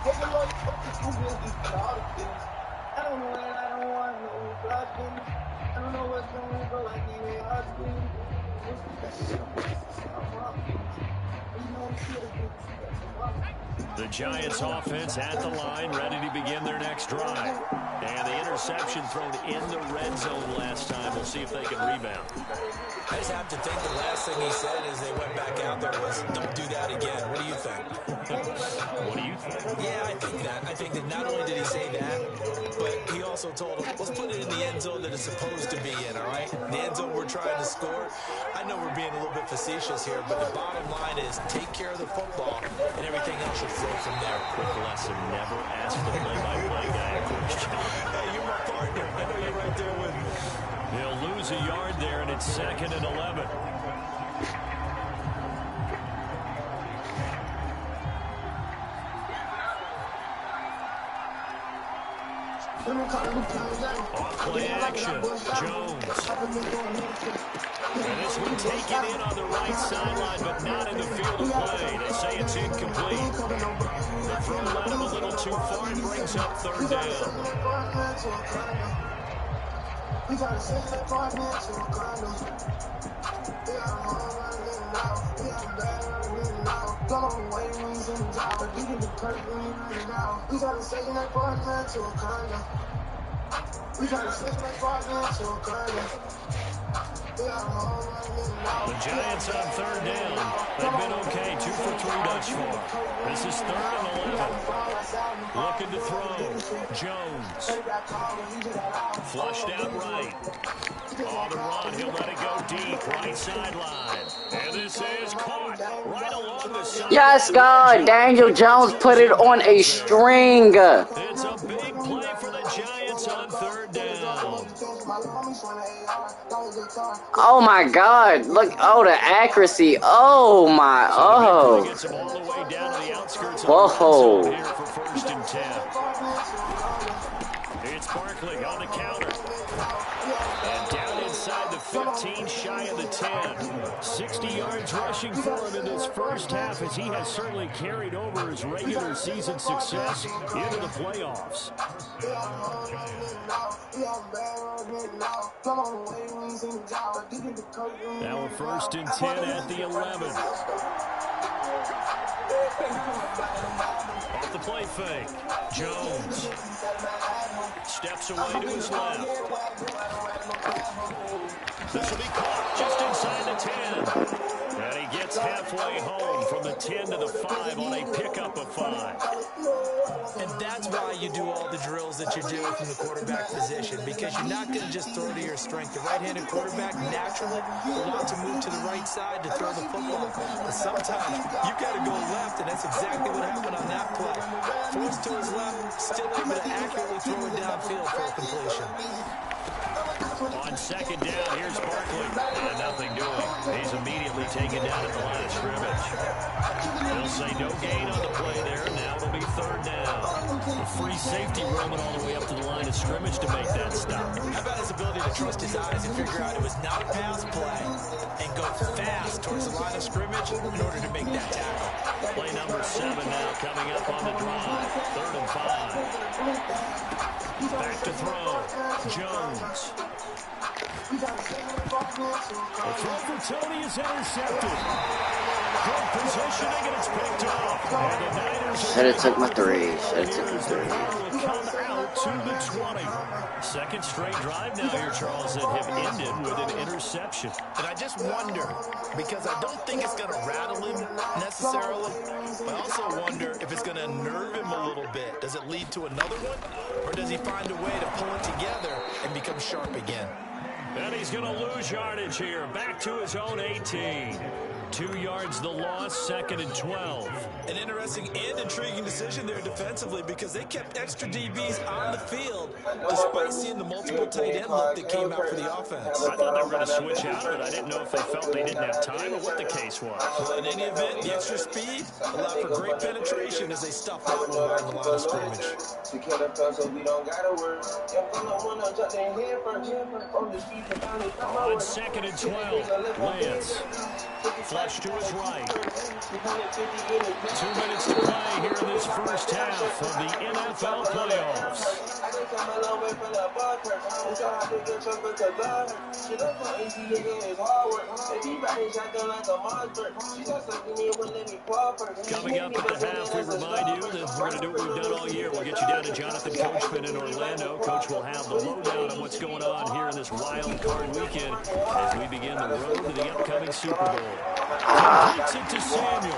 The Giants offense at the line, ready to begin their next drive. And the interception thrown in the red zone last time. We'll see if they can rebound. I just have to think the last thing he said as they went back out there was, don't do that again. What do you think? What do you think? Yeah, I think that. I think that not only did he say that, but he also told him, let's put it in the end zone that it's supposed to be in, all right? The end zone we're trying to score. I know we're being a little bit facetious here, but the bottom line is take care of the football, and everything else should flow from there. Quick lesson, never ask the play-by-play guy a question. Hey, you're my partner. I know you're right there with me. They'll lose a yard there, and it's 2nd and 11. Off-play action, Jones. And this one taken in on the right sideline, but not in the field of play. They say it's incomplete. The throw led him a little too far and brings up 3rd down. The Giants on 3rd down. They've been okay, 2 for 3 thus far. This is 3rd and 11. Looking to throw. Jones. Flushed out right. On the run, he'll let it go deep. Right sideline. And this is caught right along the side. Yes, God. Daniel Jones put it on a string. It's a big play for the Giants on 3rd down. Oh, my God. Look. Oh, the accuracy. Oh, my. Oh. Whoa. Here for 1st and 10. It's Barkley on the counter. And down inside the 15, shy of the 10. 60 yards rushing for him in this first half, as he has certainly carried over his regular season success into the playoffs. Now we're 1st and 10 at the 11. Off the play fake. Jones steps away to his left. This will be caught just inside the 10. And he gets halfway home from the 10 to the 5 on a pickup of 5. And that's why you do all the drills that you do from the quarterback position, because you're not going to just throw to your strength. The right-handed quarterback naturally will want to move to the right side to throw the football. But sometimes you've got to go left, and that's exactly what happened on that play. Forced to his left, still able to accurately throw it downfield for a completion. On 2nd down, here's Barkley. And nothing doing. He's immediately taken down at the line of scrimmage. They'll say no gain on the play there. Now it'll be 3rd down. A free safety roaming all the way up to the line of scrimmage to make that stop. How about his ability to trust his eyes and figure out it was not a pass play and go fast towards the line of scrimmage in order to make that tackle. Play number 7 now coming up on the drive. 3rd and 5. Back to throw. Jones. The throw for Tony is intercepted. Good positioning, and it's picked off. And the Niners Should have took my 3. Should have took my 3. will come out to the 20. 2nd straight drive now here, Charles, that have ended with an interception. And I just wonder, because I don't think it's going to rattle him necessarily, but I also wonder if it's going to nerve him a little bit. Does it lead to another one, or does he find a way to pull it together and become sharp again? And he's going to lose yardage here. Back to his own 18. 2 yards the loss, 2nd and 12. An interesting and intriguing decision there defensively, because they kept extra DBs on the field despite seeing the multiple tight end look that came out for the offense. I thought they were going to switch out of it. I didn't know if they felt they didn't have time or what the case was. Well, in any event, the extra speed allowed for great penetration as they stuffed that one behind the line of scrimmage. On 2nd and 12, Lance. Flush to his right. 2 minutes to play here in this first first half of the NFL playoffs. Coming up at the half, we remind you that we're going to do what we've done all year. We'll get you down to Jonathan Coachman in Orlando. Coach will have the lowdown on what's going on here in this wild card weekend as we begin the road to the upcoming Super Bowl. Takes it to Samuel.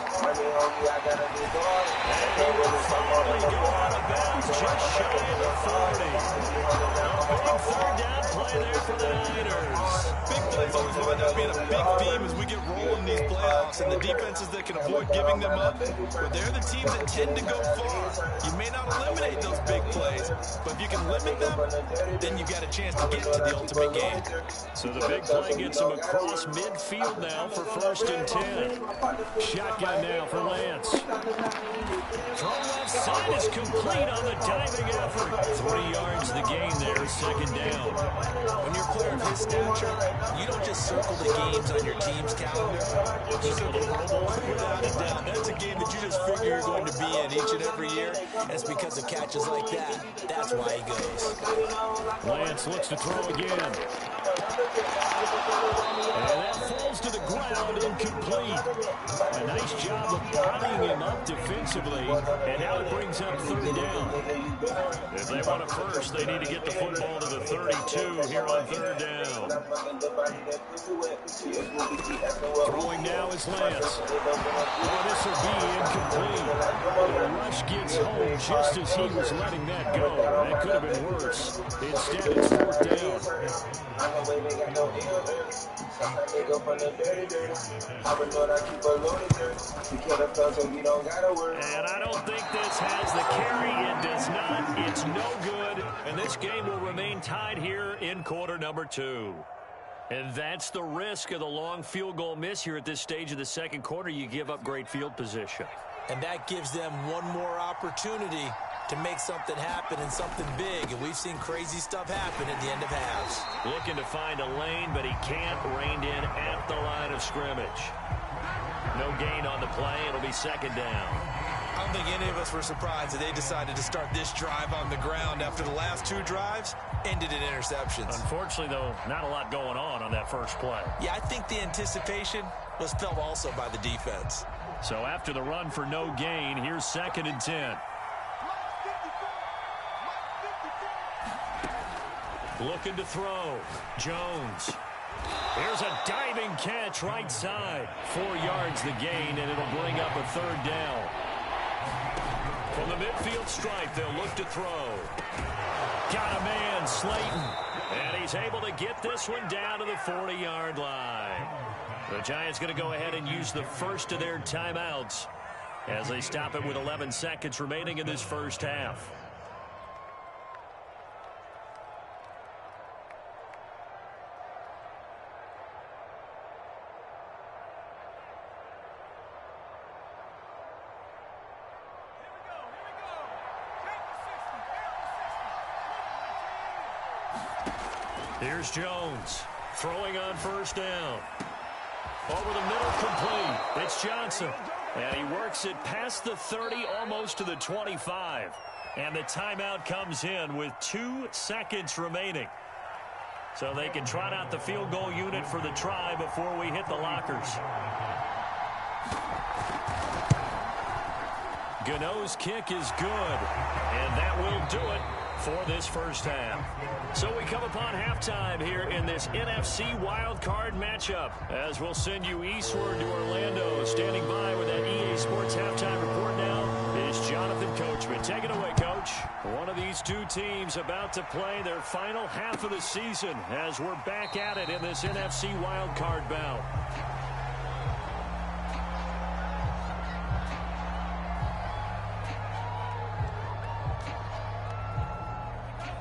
And he will finally go out of bounds just shy of the 40. Big third down play there for the Niners. Big plays always wind up being a big theme as we get rolling in these playoffs, and the defenses that can avoid giving them up, but they're the teams that tend to go far. You may not eliminate those big plays, but if you can limit them, then you've got a chance to get to the ultimate game. So the big play gets him across midfield now for 1st and 10. Shotgun now for Lance. Throw left side is complete on the diving effort. 3 yards the gain there, 2nd down. When you're a player of his stature, you don't just circle the games on your team's calendar. You circle the Pro Bowl. Without a doubt, that's a game that you just figure you're going to be in each and every year. And it's because of catches like that. That's why he goes. Lance looks to throw again. And that falls to the ground, incomplete. A nice job of bodying him up defensively, and now it brings up 3rd down. If they want a first, they need to get the football to the 32 here on 3rd down. Throwing now is Lance. Oh, this will be incomplete. The rush gets home just as he was letting that go. That could have been worse. Instead, it's 4th down. And I don't think this has the carry. It does not. It's no good. And this game will remain tied here in quarter number 2. And that's the risk of the long field goal miss here at this stage of the 2nd quarter. You give up great field position. And that gives them one more opportunity to make something happen and something big. And we've seen crazy stuff happen at the end of halves. Looking to find a lane, but he can't. Reined in at the line of scrimmage. No gain on the play. It'll be 2nd down. I don't think any of us were surprised that they decided to start this drive on the ground after the last 2 drives ended in interceptions. Unfortunately, though, not a lot going on that first play. Yeah, I think the anticipation was felt also by the defense. So after the run for no gain, here's 2nd and 10. Looking to throw. Jones. Here's a diving catch right side. 4 yards the gain, and it'll bring up a 3rd down. From the midfield stripe, they'll look to throw. Got a man, Slayton. And he's able to get this one down to the 40-yard line. The Giants going to go ahead and use the first of their timeouts as they stop it with 11 seconds remaining in this first half. Here's Jones throwing on 1st down. Over the middle, complete. It's Johnson. And he works it past the 30, almost to the 25. And the timeout comes in with 2 seconds remaining. So they can trot out the field goal unit for the try before we hit the lockers. Gano's kick is good. And that will do it for this first half. So we come upon halftime here in this NFC wildcard matchup as we'll send you eastward to Orlando. Standing by with that EA Sports halftime report now is Jonathan Coachman. Take it away, Coach. One of these 2 teams about to play their final half of the season as we're back at it in this NFC wildcard bout.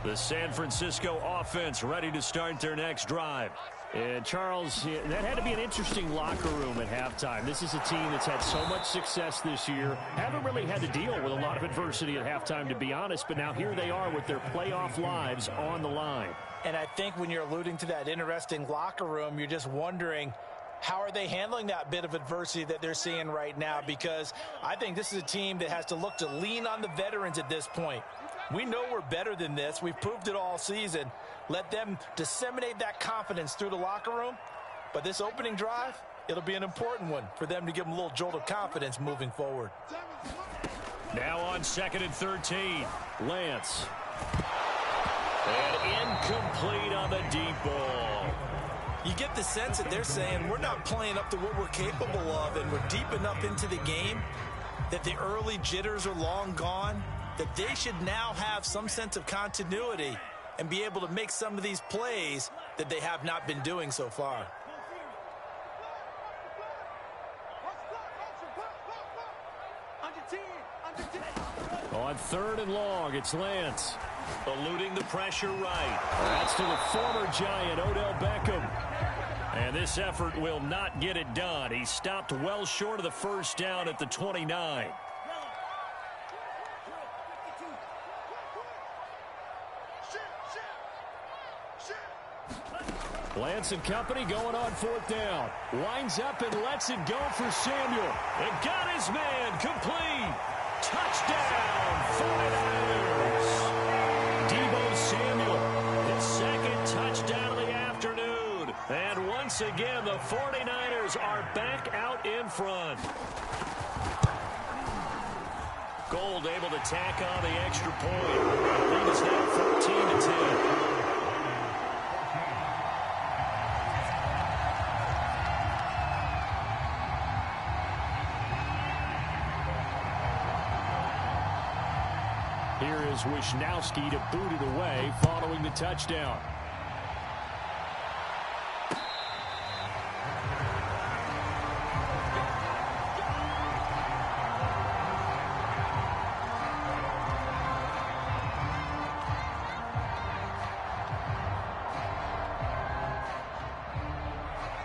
The San Francisco offense ready to start their next drive. And Charles, that had to be an interesting locker room at halftime. This is a team that's had so much success this year. Haven't really had to deal with a lot of adversity at halftime, to be honest. But now here they are with their playoff lives on the line. And I think when you're alluding to that interesting locker room, you're just wondering How are they handling that bit of adversity that they're seeing right now? Because I think this is a team that has to look to lean on the veterans at this point. We know we're better than this. We've proved it all season. Let them disseminate that confidence through the locker room. But this opening drive, it'll be an important one for them to give them a little jolt of confidence moving forward. Now on 2nd and 13, Lance. And incomplete on the deep ball. You get the sense that they're saying we're not playing up to what we're capable of, and we're deep enough into the game that the early jitters are long gone, that they should now have some sense of continuity and be able to make some of these plays that they have not been doing so far. On 3rd and long, it's Lance. Eluding the pressure right. That's to the former Giant, Odell Beckham. And this effort will not get it done. He stopped well short of the first down at the 29. Lance and company going on 4th down. Winds up and lets it go for Samuel. And got his man complete. Touchdown, 49ers. Deebo Samuel, his 2nd touchdown of the afternoon. And once again, the 49ers are back out in front. Gold able to tack on the extra point. The lead is now 14-10. Here is Wisnowski to boot it away following the touchdown.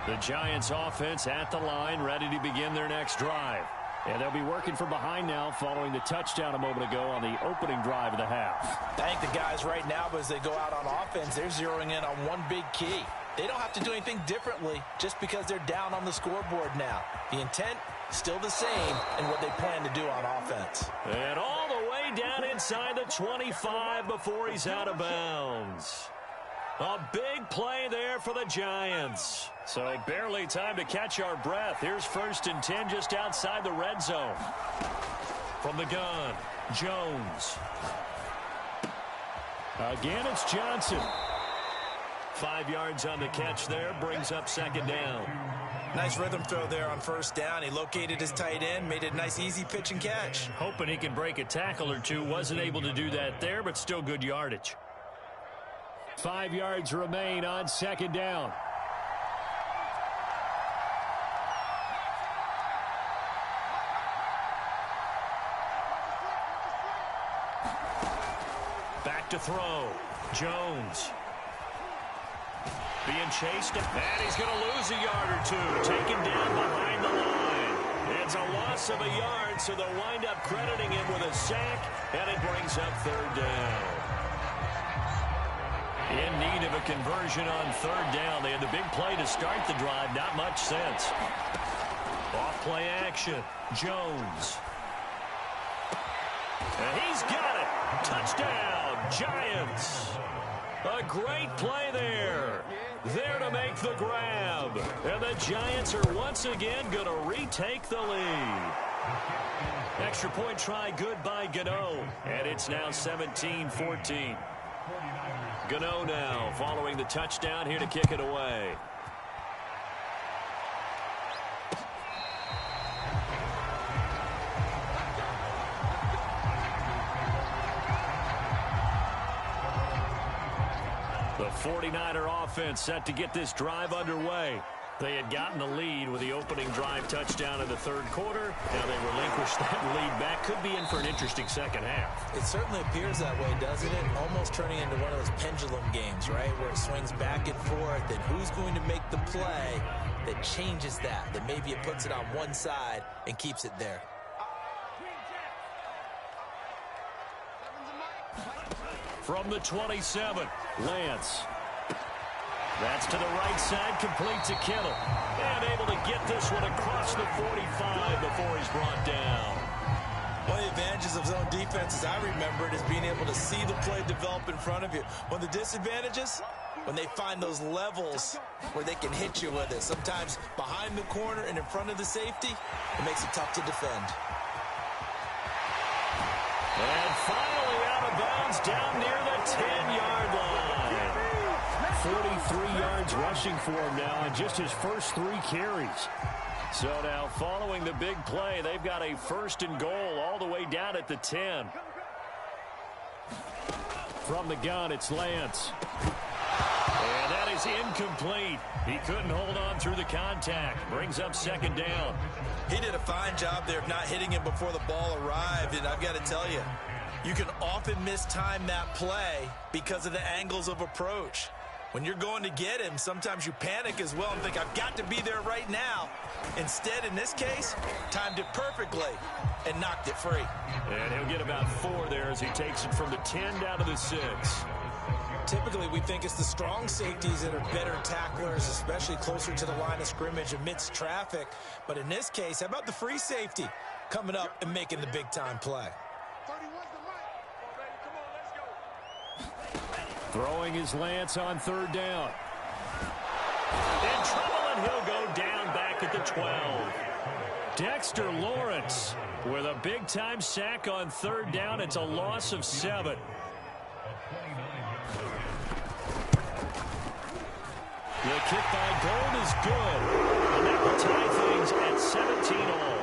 The Giants offense at the line, ready to begin their next drive. And they'll be working from behind now following the touchdown a moment ago on the opening drive of the half. I think the guys right now, as they go out on offense, they're zeroing in on one big key. They don't have to do anything differently just because they're down on the scoreboard now. The intent, still the same in what they plan to do on offense. And all the way down inside the 25 before he's out of bounds. A big play there for the Giants. So barely time to catch our breath. Here's 1st and 10 just outside the red zone. From the gun, Jones. Again, it's Johnson. 5 yards on the catch there, brings up 2nd down. Nice rhythm throw there on 1st down. He located his tight end, made it a nice easy pitch and catch. Hoping he can break a tackle or two. Wasn't able to do that there, but still good yardage. 5 yards remain on 2nd down. Back to throw. Jones. Being chased, and he's going to lose a yard or two. Taken down behind the line. It's a loss of a yard, so they'll wind up crediting him with a sack, and it brings up 3rd down. In need of a conversion on 3rd down. They had the big play to start the drive. Not much sense. Off play action. Jones. And he's got it. Touchdown, Giants. A great play there. There to make the grab. And the Giants are once again going to retake the lead. Extra point try good by Gano. And it's now 17-14. Gano now following the touchdown here to kick it away. The 49er offense set to get this drive underway. They had gotten the lead with the opening drive touchdown in the 3rd quarter. Now they relinquish that lead back. Could be in for an interesting second half. It certainly appears that way, doesn't it? Almost turning into one of those pendulum games, right? Where it swings back and forth, and who's going to make the play that changes that maybe it puts it on one side and keeps it there. From the 27, Lance. That's to the right side, complete to Kittle. And able to get this one across the 45 before he's brought down. One of the advantages of zone defense, as I remember it, is being able to see the play develop in front of you. One of the disadvantages, when they find those levels where they can hit you with it. Sometimes behind the corner and in front of the safety, it makes it tough to defend. And finally out of bounds down near the 10-yard line. 43 yards rushing for him now in just his first 3 carries. So now following the big play, they've got a 1st and goal all the way down at the 10. From the gun, it's Lance. And that is incomplete. He couldn't hold on through the contact. Brings up 2nd down. He did a fine job there of not hitting him before the ball arrived. And I've got to tell you, you can often mistime that play because of the angles of approach. When you're going to get him, sometimes you panic as well and think, I've got to be there right now. Instead, in this case, timed it perfectly and knocked it free. And he'll get about 4 there as he takes it from the 10 down to the 6. Typically, we think it's the strong safeties that are better tacklers, especially closer to the line of scrimmage amidst traffic. But in this case, how about the free safety coming up and making the big-time play? Throwing his Lance on 3rd down. In trouble, and he'll go down back at the 12. Dexter Lawrence with a big-time sack on 3rd down. It's a loss of 7. The kick by Gold is good. And that will tie things at 17-all.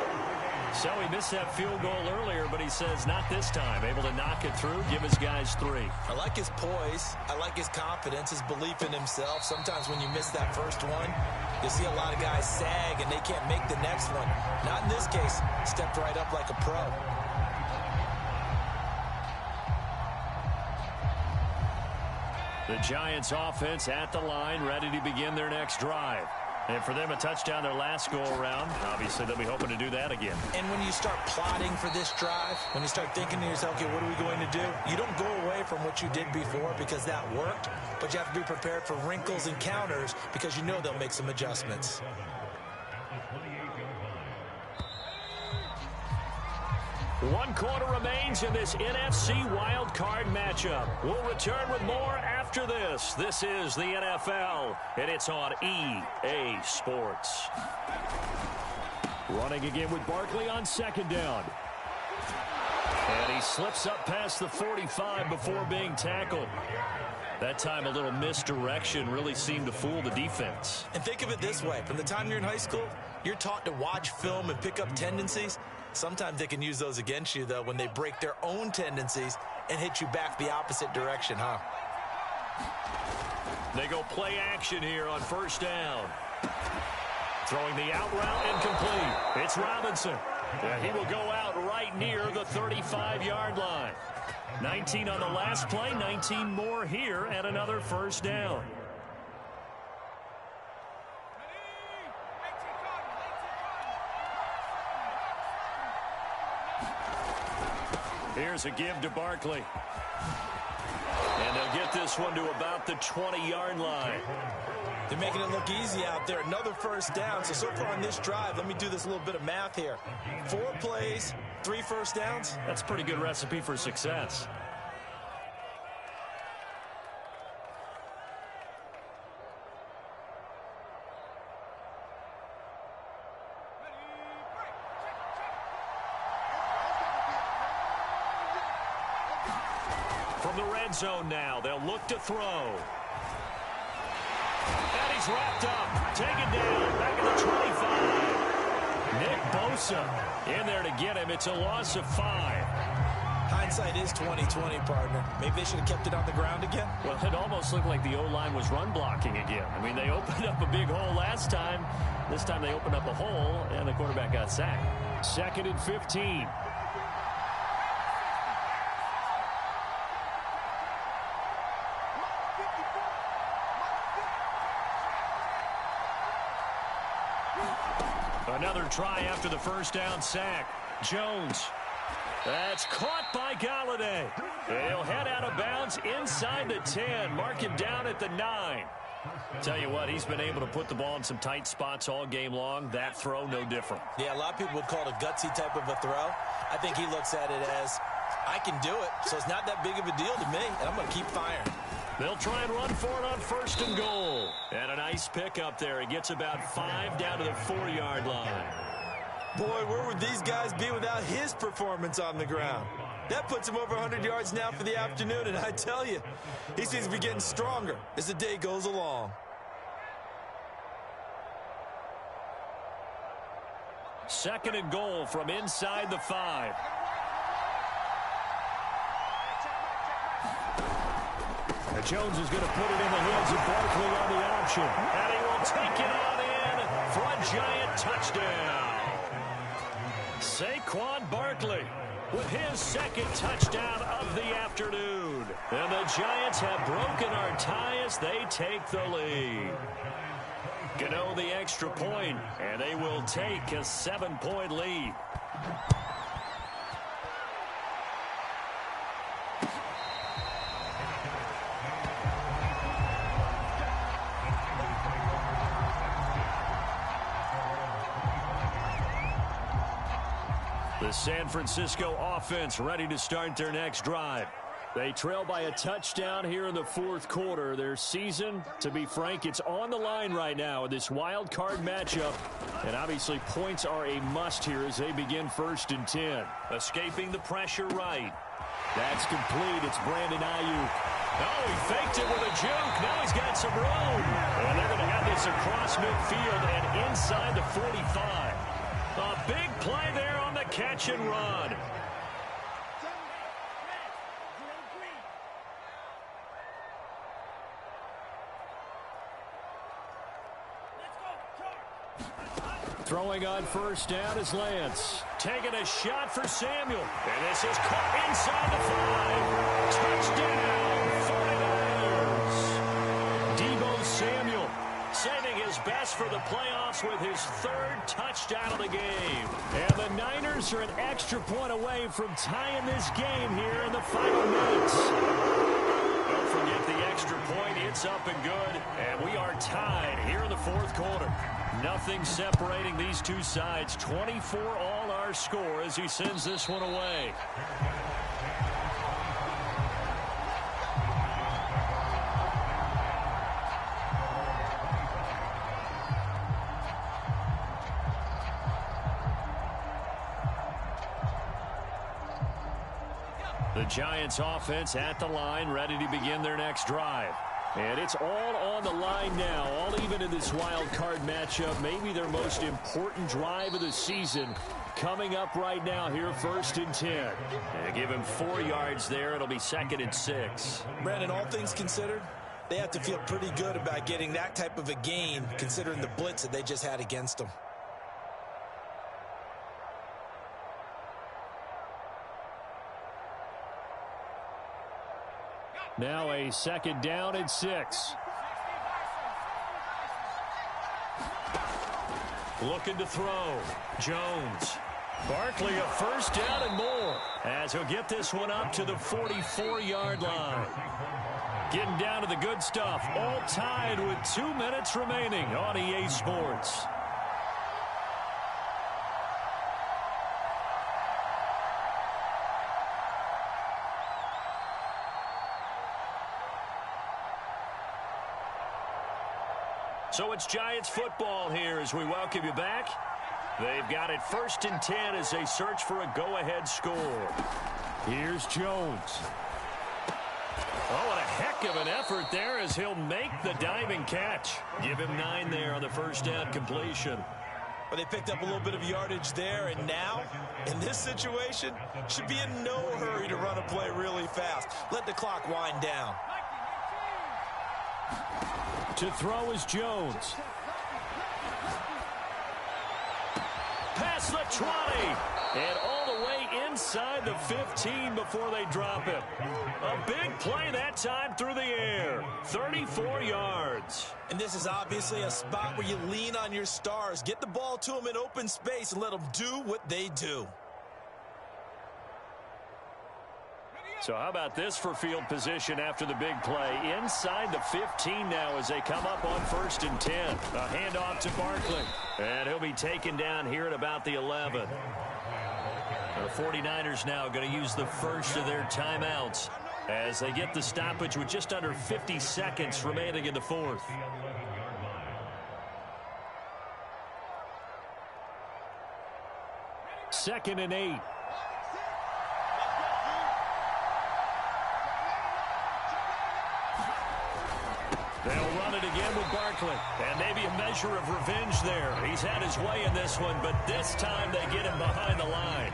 So he missed that field goal earlier, but he says not this time. Able to knock it through, give his guys 3. I like his poise. I like his confidence, his belief in himself. Sometimes when you miss that first one, you see a lot of guys sag and they can't make the next one. Not in this case. Stepped right up like a pro. The Giants offense at the line, ready to begin their next drive. And for them, a touchdown their last go-around. Obviously, they'll be hoping to do that again. And when you start plotting for this drive, when you start thinking to yourself, okay, what are we going to do? You don't go away from what you did before because that worked, but you have to be prepared for wrinkles and counters because you know they'll make some adjustments. One quarter remains in this NFC Wild Card matchup. We'll return with more after this. This is the NFL, and it's on EA Sports. Running again with Barkley on 2nd down. And he slips up past the 45 before being tackled. That time a little misdirection really seemed to fool the defense. And think of it this way. From the time you're in high school, you're taught to watch film and pick up tendencies. Sometimes they can use those against you, though, when they break their own tendencies and hit you back the opposite direction, huh? They go play action here on 1st down. Throwing the out route incomplete. It's Robinson. And he will go out right near the 35-yard line. 19 on the last play, 19 more here, and another 1st down. Here's a give to Barkley. And they'll get this one to about the 20-yard line. They're making it look easy out there. Another 1st down. So far on this drive, let me do this little bit of math here. 4 plays, 3 1st downs. That's a pretty good recipe for success. From the red zone now, they'll look to throw. And he's wrapped up, taken down, back at the 25. Nick Bosa in there to get him. It's a loss of 5. Hindsight is 20/20, partner. Maybe they should have kept it on the ground again. Well, it almost looked like the O-line was run blocking again. I mean, they opened up a big hole last time. This time they opened up a hole, and the quarterback got sacked. 2nd and 15. Another try after the 1st down sack. Jones. That's caught by Galladay. He'll head out of bounds inside the 10. Mark him down at the 9. Tell you what, he's been able to put the ball in some tight spots all game long. That throw, no different. Yeah, a lot of people would call it a gutsy type of a throw. I think he looks at it as, I can do it, so it's not that big of a deal to me, and I'm going to keep firing. They'll try and run for it on 1st and goal. And a nice pick up there. He gets about 5 down to the 4-yard line. Boy, where would these guys be without his performance on the ground? That puts him over 100 yards now for the afternoon, and I tell you, he seems to be getting stronger as the day goes along. 2nd and goal from inside the 5. And Jones is going to put it in the hands of Barkley on the option. And he will take it on in for a Giant touchdown. Saquon Barkley with his 2nd touchdown of the afternoon. And the Giants have broken our tie as they take the lead. Gano the extra point, and they will take a 7-point lead. The San Francisco offense ready to start their next drive. They trail by a touchdown here in the 4th quarter. Their season, to be frank, it's on the line right now in this wild card matchup. And obviously points are a must here as they begin 1st and 10. Escaping the pressure right. That's complete. It's Brandon Ayuk. Oh, he faked it with a juke. Now he's got some room. And they're going to have this across midfield and inside the 45. A big play there on the catch and run. Throwing on 1st down is Lance. Taking a shot for Samuel. And this is caught inside the 5. Touchdown, 49ers. Deebo Samuel saving his best for the playoffs with his 3rd touchdown of the game. And the Niners are an extra point away from tying this game here in the final minutes. Don't forget the extra point. It's up and good. And we are tied here in the 4th quarter. Nothing separating these two sides. 24 all our score as he sends this one away. The Giants offense at the line, ready to begin their next drive. And it's all on the line now, all even in this wild card matchup. Maybe their most important drive of the season coming up right now here, 1st and 10. And give him 4 yards there. It'll be 2nd and 6. Brandon, all things considered, they have to feel pretty good about getting that type of a gain, considering the blitz that they just had against them. Now a 2nd down and 6. Looking to throw. Jones. Barkley a 1st down and more as he'll get this one up to the 44-yard line. Getting down to the good stuff. All tied with 2 minutes remaining on EA Sports. So it's Giants football here as we welcome you back. They've got it 1st and 10 as they search for a go-ahead score. Here's Jones. Oh, what a heck of an effort there as he'll make the diving catch. Give him 9 there on the 1st down completion. But they picked up a little bit of yardage there, and now, in this situation, should be in no hurry to run a play really fast. Let the clock wind down. To throw is Jones. Past the 20. And all the way inside the 15 before they drop him. A big play that time through the air. 34 yards. And this is obviously a spot where you lean on your stars. Get the ball to them in open space and let them do what they do. So how about this for field position after the big play? Inside the 15 now as they come up on 1st and 10. A handoff to Barkley. And he'll be taken down here at about the 11. The 49ers now going to use the first of their timeouts as they get the stoppage with just under 50 seconds remaining in the 4th. Second and 8. They'll run it again with Barkley. And maybe a measure of revenge there. He's had his way in this one, but this time they get him behind the line.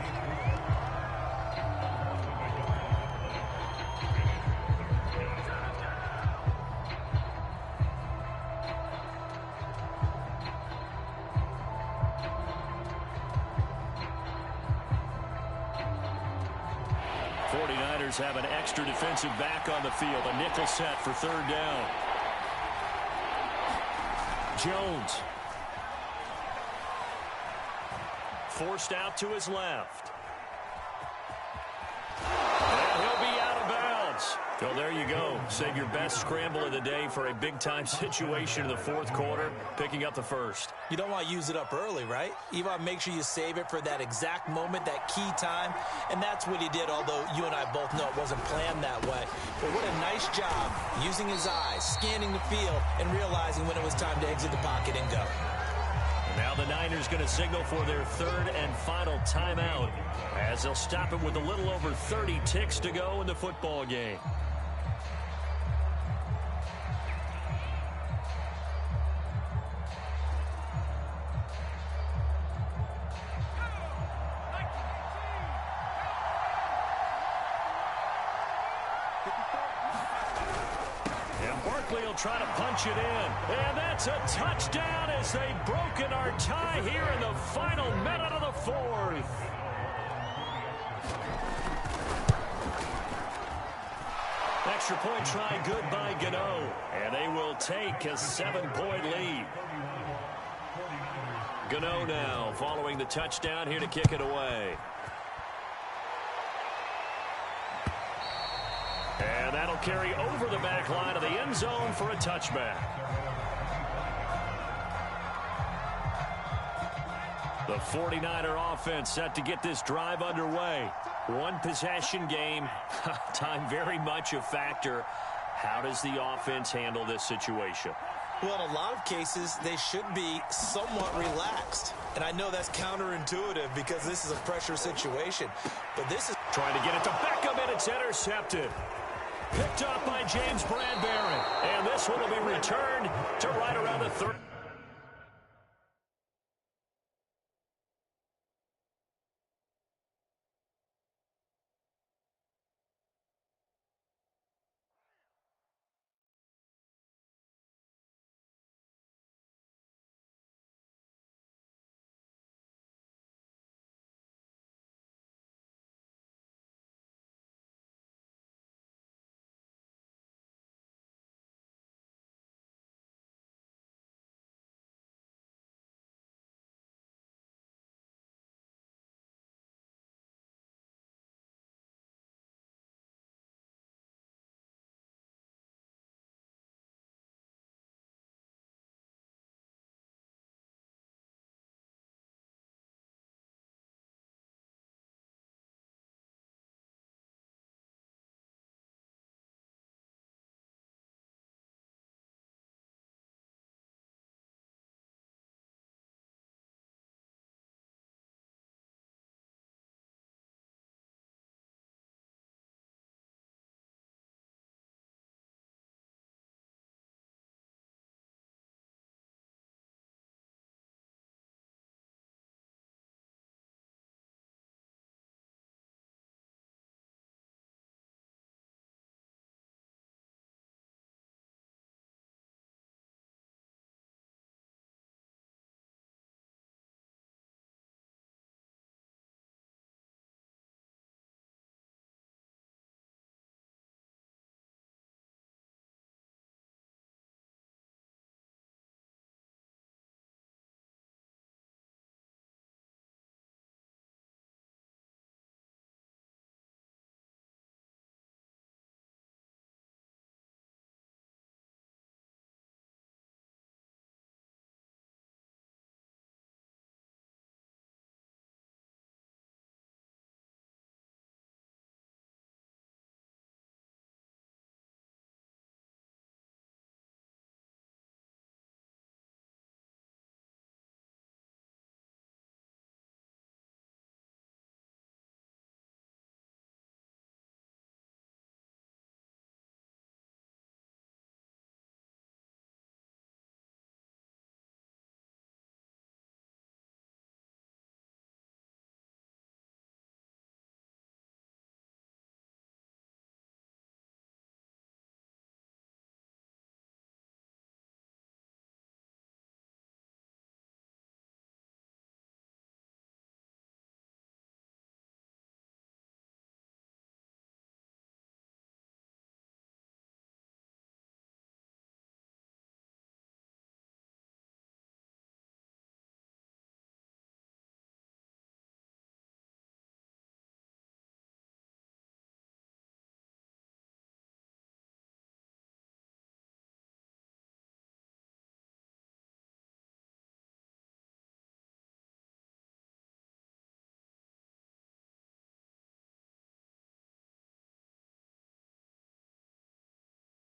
Have an extra defensive back on the field. A nickel set for 3rd down. Jones. Forced out to his left. And he'll be out of bounds. So there you go. Save your best scramble of the day for a big-time situation in the 4th quarter, picking up the 1st. You don't want to use it up early, right? You want to make sure you save it for that exact moment, that key time. And that's what he did, although you and I both know it wasn't planned that way. But what a nice job using his eyes, scanning the field, and realizing when it was time to exit the pocket and go. Now the Niners going to signal for their 3rd and final timeout as they'll stop it with a little over 30 ticks to go in the football game. Try to punch it in, and that's a touchdown as they've broken our tie here in the final minute of the 4th. Extra point try good by Gano, and they will take a 7-point lead. Gano now following the touchdown here to kick it away. And that'll carry over the back line of the end zone for a touchback. The 49er offense set to get this drive underway. One possession game. Time very much a factor. How does the offense handle this situation? Well, in a lot of cases, they should be somewhat relaxed. And I know that's counterintuitive because this is a pressure situation. But this is trying to get it to Beckham, and it's intercepted. Picked up by James Bradbury. And this one will be returned to right around the 30.